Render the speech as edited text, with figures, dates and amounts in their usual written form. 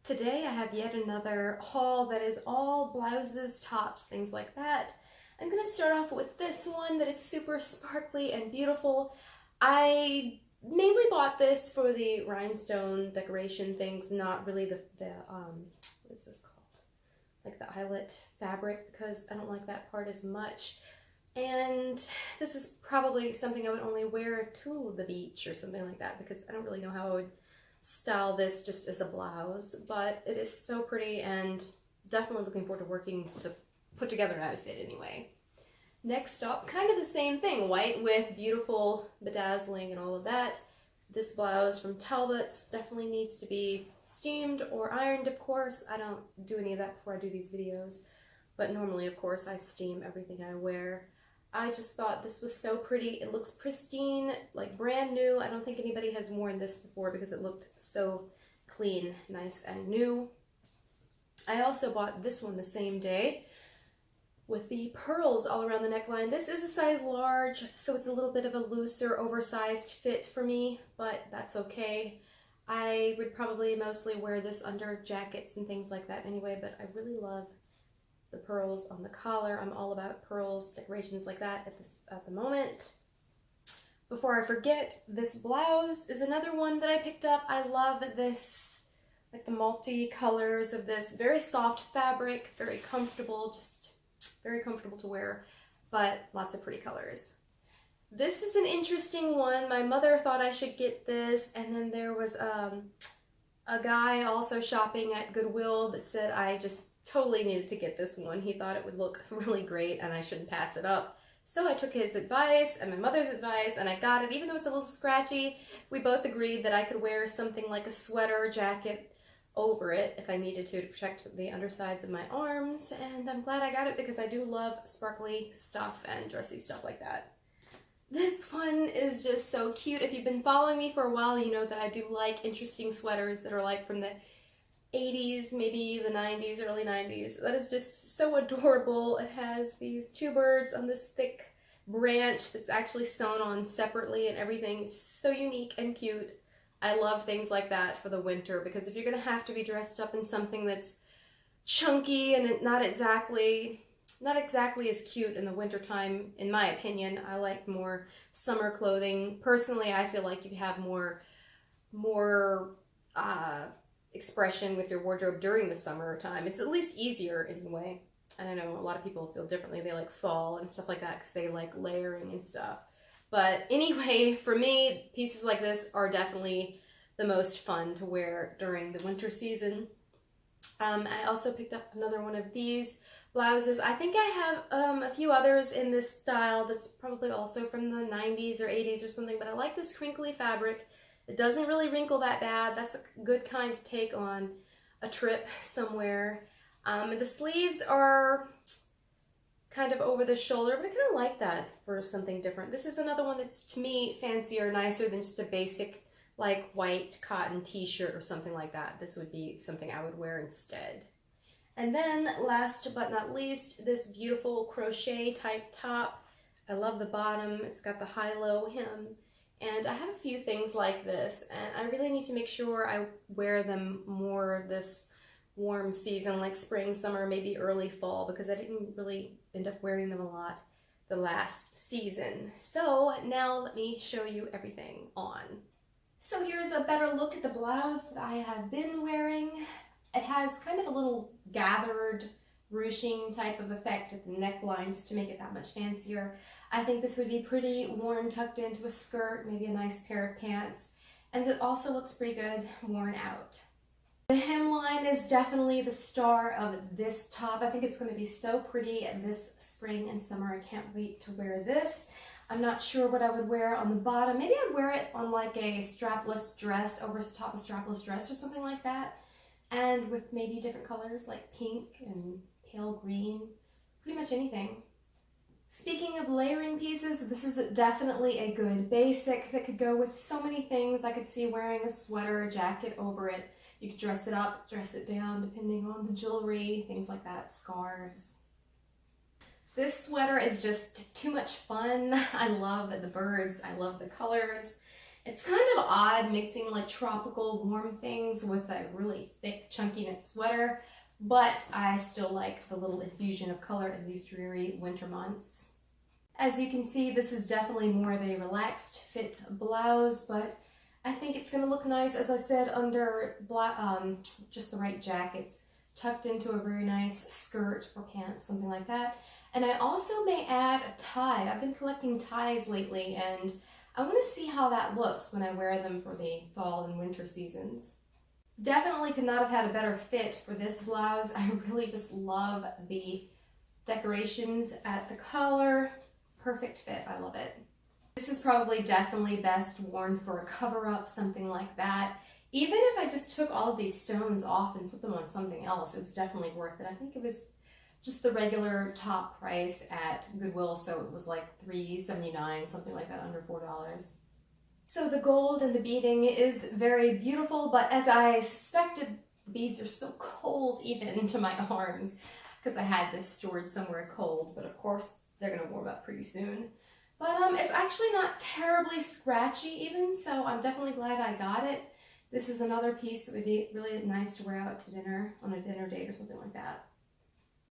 Today I have yet another haul that is all blouses, tops, things like that. I'm going to start off with this one that is super sparkly and beautiful. I mainly bought this for the rhinestone decoration things, not really the what is this called? Like the eyelet fabric, because I don't like that part as much. And this is probably something I would only wear to the beach or something like that, because I don't really know how I would style this just as a blouse, but it is so pretty and definitely looking forward to working to put together an outfit anyway. Next up, kind of the same thing, white with beautiful bedazzling and all of that. This blouse from Talbot's definitely needs to be steamed or ironed, of course. I don't do any of that before I do these videos, but normally, of course, I steam everything I wear. I just thought this was so pretty. It looks pristine, like brand new. I don't think anybody has worn this before because it looked so clean, nice, and new. I also bought this one the same day with the pearls all around the neckline. This is a size large, so it's a little bit of a looser, oversized fit for me, but that's okay. I would probably mostly wear this under jackets and things like that anyway, but I really love the pearls on the collar. I'm all about pearls, decorations like that at the moment. Before I forget, this blouse is another one that I picked up. I love this, like the multi-colors of this very soft fabric, very comfortable, just very comfortable to wear, but lots of pretty colors. This is an interesting one. My mother thought I should get this, and then there was a guy also shopping at Goodwill that said I just totally needed to get this one. He thought it would look really great and I shouldn't pass it up. So I took his advice and my mother's advice and I got it. Even though it's a little scratchy, we both agreed that I could wear something like a sweater jacket over it if I needed to protect the undersides of my arms. And I'm glad I got it because I do love sparkly stuff and dressy stuff like that. This one is just so cute. If you've been following me for a while, you know that I do like interesting sweaters that are like from the 80s, maybe the 90s, early 90s. That is just so adorable. It has these two birds on this thick branch that's actually sewn on separately and everything. It's just so unique and cute. I love things like that for the winter because if you're gonna have to be dressed up in something that's chunky and not exactly as cute in the wintertime, in my opinion, I like more summer clothing. Personally, I feel like you have more expression with your wardrobe during the summertime. It's at least easier anyway. And I know a lot of people feel differently. They like fall and stuff like that because they like layering and stuff. But anyway, for me, pieces like this are definitely the most fun to wear during the winter season. I also picked up another one of these blouses. I think I have a few others in this style that's probably also from the 90s or 80s or something, but I like this crinkly fabric. It doesn't really wrinkle that bad. That's a good kind to take on a trip somewhere. The sleeves are kind of over the shoulder, but I kind of like that for something different. This is another one that's, to me, fancier, nicer than just a basic, like, white cotton t-shirt or something like that. This would be something I would wear instead. And then, last but not least, this beautiful crochet type top. I love the bottom. It's got the high-low hem. And I have a few things like this, and I really need to make sure I wear them more this warm season, like spring, summer, maybe early fall, because I didn't really end up wearing them a lot the last season. So now let me show you everything on. So here's a better look at the blouse that I have been wearing. It has kind of a little gathered ruching type of effect at the neckline just to make it that much fancier. I think this would be pretty worn tucked into a skirt, maybe a nice pair of pants, and it also looks pretty good worn out. The hemline is definitely the star of this top. I think it's going to be so pretty this spring and summer. I can't wait to wear this. I'm not sure what I would wear on the bottom. Maybe I'd wear it on like a strapless dress, over top a strapless dress or something like that, and with maybe different colors like pink and pale green, pretty much anything. Speaking of layering pieces, this is definitely a good basic that could go with so many things. I could see wearing a sweater, a jacket over it. You could dress it up, dress it down, depending on the jewelry, things like that, scarves. This sweater is just too much fun. I love the birds, I love the colors. It's kind of odd mixing like tropical warm things with a really thick chunky knit sweater, but I still like the little infusion of color in these dreary winter months. As you can see, this is definitely more of a relaxed fit blouse, but I think it's going to look nice, as I said, under just the right jackets, tucked into a very nice skirt or pants, something like that. And I also may add a tie. I've been collecting ties lately, and I want to see how that looks when I wear them for the fall and winter seasons. Definitely could not have had a better fit for this blouse. I really just love the decorations at the collar. Perfect fit, I love it. This is probably definitely best worn for a cover-up, something like that. Even if I just took all of these stones off and put them on something else, it was definitely worth it. I think it was just the regular top price at Goodwill, so it was like $3.79, something like that, under $4. So the gold and the beading is very beautiful, but as I suspected, the beads are so cold even to my arms because I had this stored somewhere cold, but of course they're going to warm up pretty soon. But it's actually not terribly scratchy even, so I'm definitely glad I got it. This is another piece that would be really nice to wear out to dinner, on a dinner date or something like that.